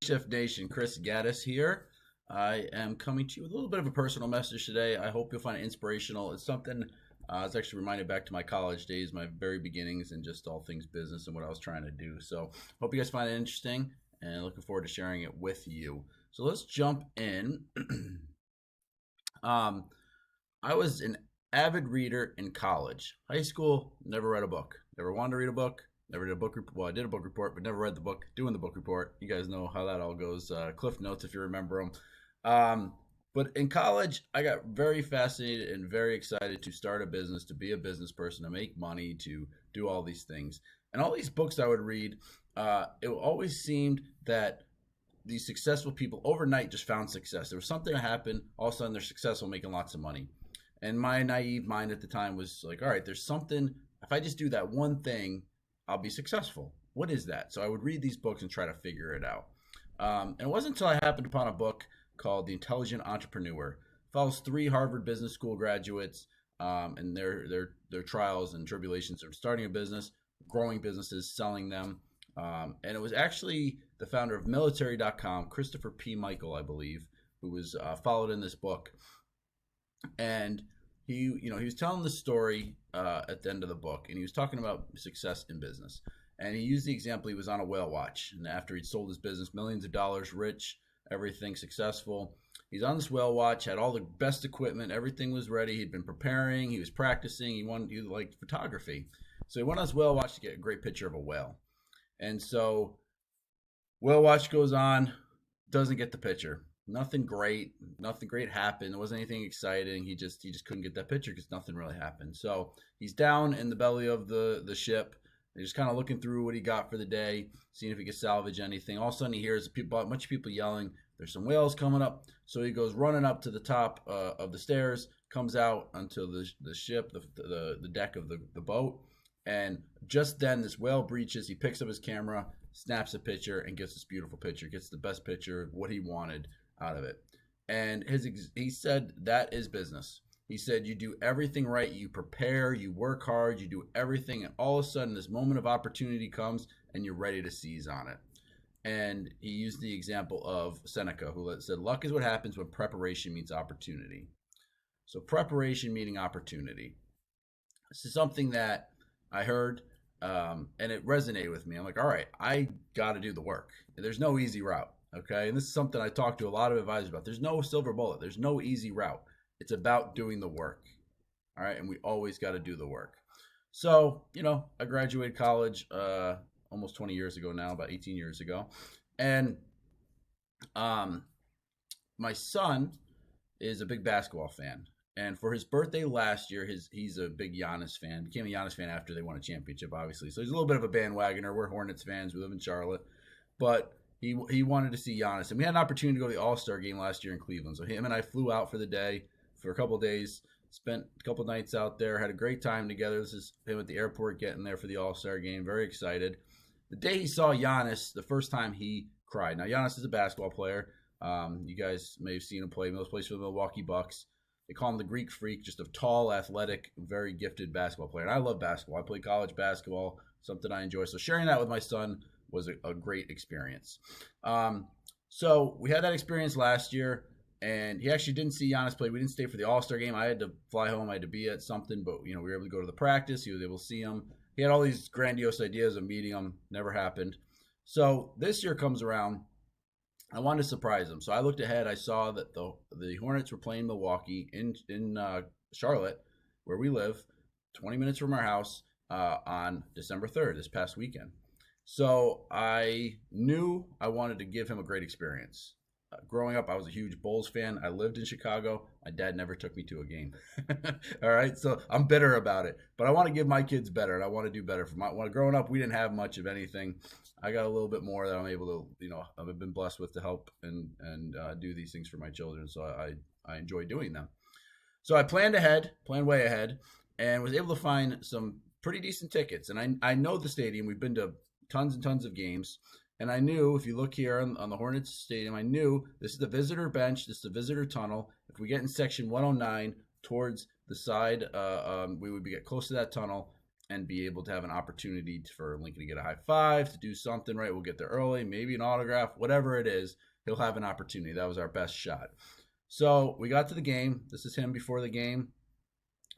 Chef Nation, Chris Gaddis here. I am coming to you with a little bit of a personal message today. I hope you'll find it inspirational. It's something I was actually reminded back to my college days, my very beginnings, and just all things business and what I was trying to do. So, hope you guys find it interesting and looking forward to sharing it with you. So, let's jump in. um, I was an avid reader in college. High school, never read a book. Never wanted to read a book. Never did a book report. Well, I did a book report, but never read the book. Doing the book report, you guys know how that all goes. Cliff notes, if you remember them. But in college, I got very fascinated and very excited to start a business, to be a business person, to make money, to do all these things. And all these books I would read, it always seemed that these successful people overnight just found success. There was something that happened. All of a sudden, they're successful, making lots of money. And my naive mind at the time was like, all right, there's something. If I just do that one thing, I'll be successful. What is that? So I would read these books and try to figure it out. And it wasn't until I happened upon a book called The Intelligent Entrepreneur. It follows three Harvard Business School graduates and their trials and tribulations of starting a business, growing businesses, selling them. And it was actually the founder of military.com, Christopher P. Michael, I believe, who was followed in this book. And he was telling the story at the end of the book, and he was talking about success in business. And he used the example, he was on a whale watch, and after he'd sold his business, millions of dollars, rich, everything successful, he's on this whale watch, had all the best equipment, everything was ready, he'd been preparing, he was practicing, he liked photography. So he went on this whale watch to get a great picture of a whale. And so whale watch goes on, doesn't get the picture. Nothing great happened. There wasn't anything exciting. He just couldn't get that picture because nothing really happened. So he's down in the belly of the ship. He's just kind of looking through what he got for the day, seeing if he could salvage anything. All of a sudden he hears a bunch of people yelling, there's some whales coming up. So he goes running up to the top of the stairs, comes out onto the ship, the deck of the boat. And just then this whale breaches. He picks up his camera, snaps a picture, and gets this beautiful picture, gets the best picture, what he wanted out of it. And he said that is business. He said you do everything right, you prepare, you work hard, you do everything, and all of a sudden this moment of opportunity comes and you're ready to seize on it. And he used the example of Seneca, who said luck is what happens when preparation meets opportunity. So preparation meeting opportunity. This is something that I heard and it resonated with me. I'm like, all right, I got to do the work. There's no easy route. Okay. And this is something I talk to a lot of advisors about. There's no silver bullet. There's no easy route. It's about doing the work. All right. And we always got to do the work. So, I graduated college almost 20 years ago now, about 18 years ago. And my son is a big basketball fan. And for his birthday last year, he's a big Giannis fan. Became a Giannis fan after they won a championship, obviously. So he's a little bit of a bandwagoner. We're Hornets fans. We live in Charlotte. But he wanted to see Giannis. And we had an opportunity to go to the All-Star game last year in Cleveland. So him and I flew out for the day for a couple of days, spent a couple of nights out there, had a great time together. This is him at the airport getting there for the All-Star game. Very excited. The day he saw Giannis, the first time he cried. Now, Giannis is a basketball player. You guys may have seen him play. He plays for the Milwaukee Bucks. They call him the Greek Freak, just a tall, athletic, very gifted basketball player. And I love basketball. I played college basketball, something I enjoy. So sharing that with my son was a great experience. So we had that experience last year, and he actually didn't see Giannis play. We didn't stay for the All-Star game. I had to fly home. I had to be at something, but we were able to go to the practice. He was able to see him. He had all these grandiose ideas of meeting him. Never happened. So this year comes around. I wanted to surprise him. So I looked ahead. I saw that the Hornets were playing Milwaukee in Charlotte, where we live, 20 minutes from our house, on December 3rd, this past weekend. So I knew I wanted to give him a great experience. Growing up, I was a huge Bulls fan. I lived in Chicago. My dad never took me to a game. All right, so I'm bitter about it. But I want to give my kids better, and I want to do better. Growing up, we didn't have much of anything. I got a little bit more that I'm able to, I've been blessed with to help and do these things for my children. So I enjoy doing them. So I planned way ahead, and was able to find some pretty decent tickets. And I know the stadium. We've been to tons and tons of games. And I knew, if you look here on the Hornets Stadium, I knew this is the visitor bench, this is the visitor tunnel. If we get in section 109 towards the side, we would get close to that tunnel. and be able to have an opportunity for Lincoln to get a high five, to do something, right? We'll get there early, maybe an autograph, whatever it is, he'll have an opportunity. That was our best shot. So we got to the game. This is him before the game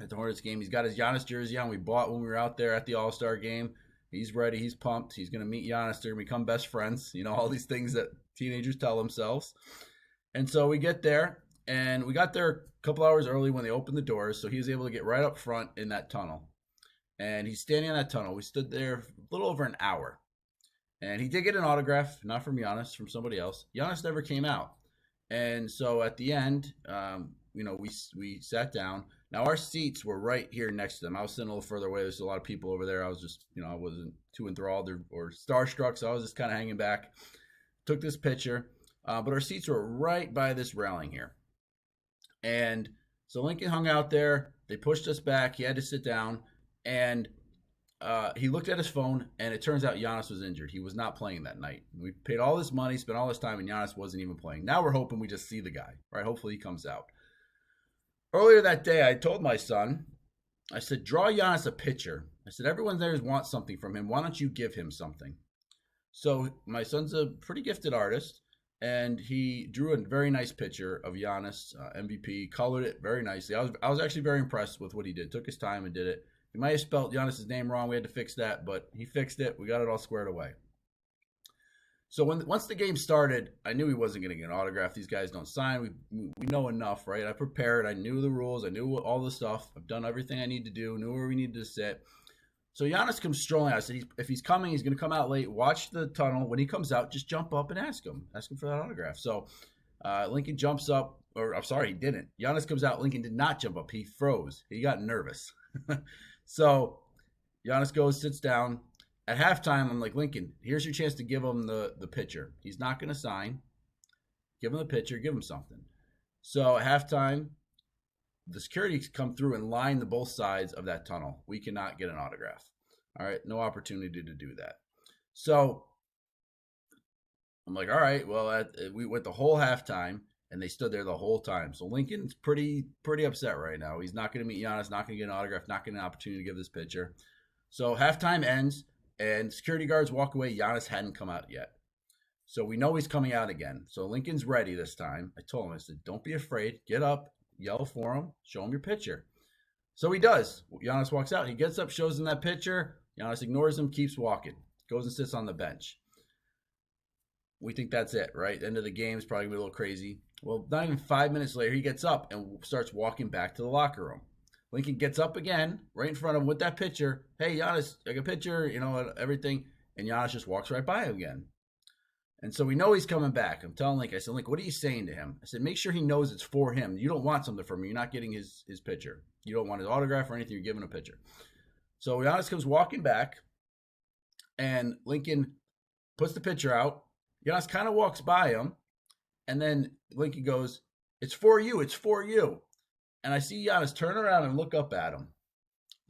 at the Hornets game. He's got his Giannis jersey on. We bought when we were out there at the All-Star game. He's ready. He's pumped. He's going to meet Giannis. They're going to become best friends. You know, all these things that teenagers tell themselves. And so we get there, and we got there a couple hours early when they opened the doors, so he was able to get right up front in that tunnel. And he's standing in that tunnel. We stood there a little over an hour. And he did get an autograph, not from Giannis, from somebody else. Giannis never came out. And so at the end, we sat down. Now our seats were right here next to them. I was sitting a little further away. There's a lot of people over there. I was just, I wasn't too enthralled or starstruck, so I was just kind of hanging back. Took this picture, but our seats were right by this railing here. And so Lincoln hung out there. They pushed us back. He had to sit down, and he looked at his phone, and it turns out Giannis was injured. He was not playing that night. We paid all this money, spent all this time, and Giannis wasn't even playing. Now we're hoping we just see the guy, right? Hopefully he comes out. Earlier that day, I told my son, I said, draw Giannis a picture. I said, everyone there wants something from him. Why don't you give him something? So my son's a pretty gifted artist, and he drew a very nice picture of Giannis, MVP, colored it very nicely. I was actually very impressed with what he did. Took his time and did it. He might have spelled Giannis's name wrong. We had to fix that, but he fixed it. We got it all squared away. So once the game started, I knew he wasn't going to get an autograph. These guys don't sign. We know enough, right? I prepared. I knew the rules. I knew all the stuff. I've done everything I need to do. Knew where we needed to sit. So Giannis comes strolling out. I said, if he's coming, he's going to come out late. Watch the tunnel. When he comes out, just jump up and ask him. Ask him for that autograph. So Lincoln jumps up. Or I'm sorry, he didn't. Giannis comes out. Lincoln did not jump up. He froze. He got nervous. So Giannis goes, sits down. At halftime, I'm like, Lincoln, here's your chance to give him the pitcher. He's not going to sign. Give him the pitcher. Give him something. So at halftime, the security come through and line the both sides of that tunnel. We cannot get an autograph. All right, no opportunity to do that. So I'm like, all right, well, we went the whole halftime, and they stood there the whole time. So Lincoln's pretty upset right now. He's not going to meet Giannis, not going to get an autograph, not getting an opportunity to give this pitcher. So halftime ends, and security guards walk away. Giannis hadn't come out yet. So we know he's coming out again. So Lincoln's ready this time. I told him, I said, don't be afraid. Get up, yell for him, show him your picture. So he does. Giannis walks out. He gets up, shows him that picture. Giannis ignores him, keeps walking, goes and sits on the bench. We think that's it, right? End of the game is probably going to be a little crazy. Well, not even 5 minutes later, he gets up and starts walking back to the locker room. Lincoln gets up again, right in front of him with that picture. Hey, Giannis, like a picture, everything. And Giannis just walks right by him again. And so we know he's coming back. I'm telling Lincoln, I said, Lincoln, what are you saying to him? I said, make sure he knows it's for him. You don't want something from him. You're not getting his picture. You don't want his autograph or anything. You're giving a picture. So Giannis comes walking back, and Lincoln puts the picture out. Giannis kind of walks by him, and then Lincoln goes, it's for you. It's for you. And I see Giannis turn around and look up at him.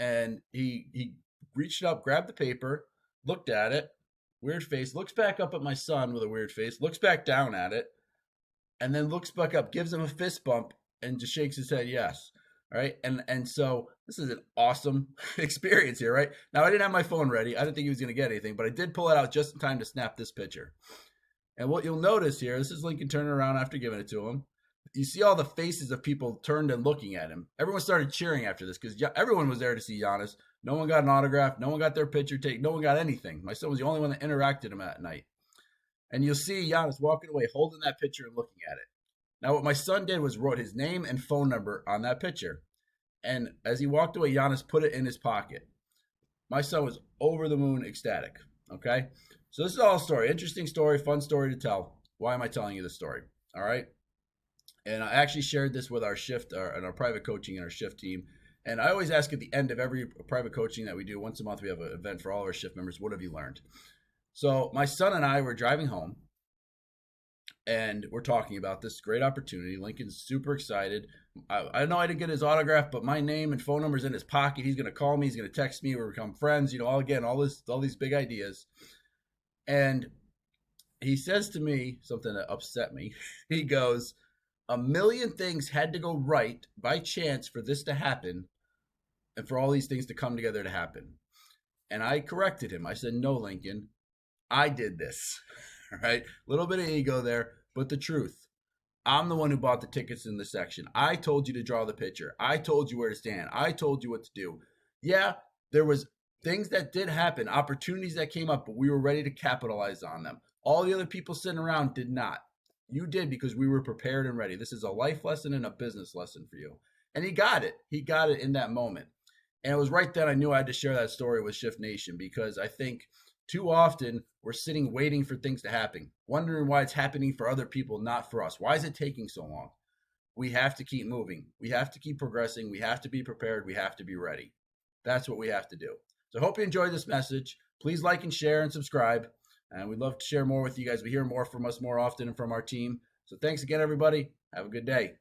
And he reached up, grabbed the paper, looked at it, weird face, looks back up at my son with a weird face, looks back down at it, and then looks back up, gives him a fist bump, and just shakes his head yes. All right. And so this is an awesome experience here, right? Now, I didn't have my phone ready. I didn't think he was going to get anything, but I did pull it out just in time to snap this picture. And what you'll notice here, this is Lincoln turning around after giving it to him. You see all the faces of people turned and looking at him. Everyone started cheering after this because everyone was there to see Giannis. No one got an autograph. No one got their picture taken. No one got anything. My son was the only one that interacted with him that night. And you'll see Giannis walking away, holding that picture and looking at it. Now, what my son did was wrote his name and phone number on that picture. And as he walked away, Giannis put it in his pocket. My son was over the moon ecstatic. Okay? So this is all a story. Interesting story, fun story to tell. Why am I telling you this story? All right? And I actually shared this with our shift, and our private coaching and our shift team. And I always ask at the end of every private coaching that we do, once a month we have an event for all of our shift members, what have you learned? So my son and I were driving home, and we're talking about this great opportunity. Lincoln's super excited. I know I didn't get his autograph, but my name and phone number's in his pocket. He's going to call me. He's going to text me. We'll become friends. All these big ideas. And he says to me something that upset me. He goes, a million things had to go right by chance for this to happen and for all these things to come together to happen. And I corrected him. I said, no, Lincoln, I did this. All right. A little bit of ego there, but the truth. I'm the one who bought the tickets in the section. I told you to draw the picture. I told you where to stand. I told you what to do. Yeah, there was things that did happen, opportunities that came up, but we were ready to capitalize on them. All the other people sitting around did not. You did because we were prepared and ready. This is a life lesson and a business lesson for you. And he got it. He got it in that moment. And it was right then I knew I had to share that story with Shift Nation because I think too often we're sitting waiting for things to happen, wondering why it's happening for other people, not for us. Why is it taking so long? We have to keep moving. We have to keep progressing. We have to be prepared. We have to be ready. That's what we have to do. So I hope you enjoyed this message. Please like and share and subscribe. And we'd love to share more with you guys. We hear more from us more often and from our team. So thanks again, everybody. Have a good day.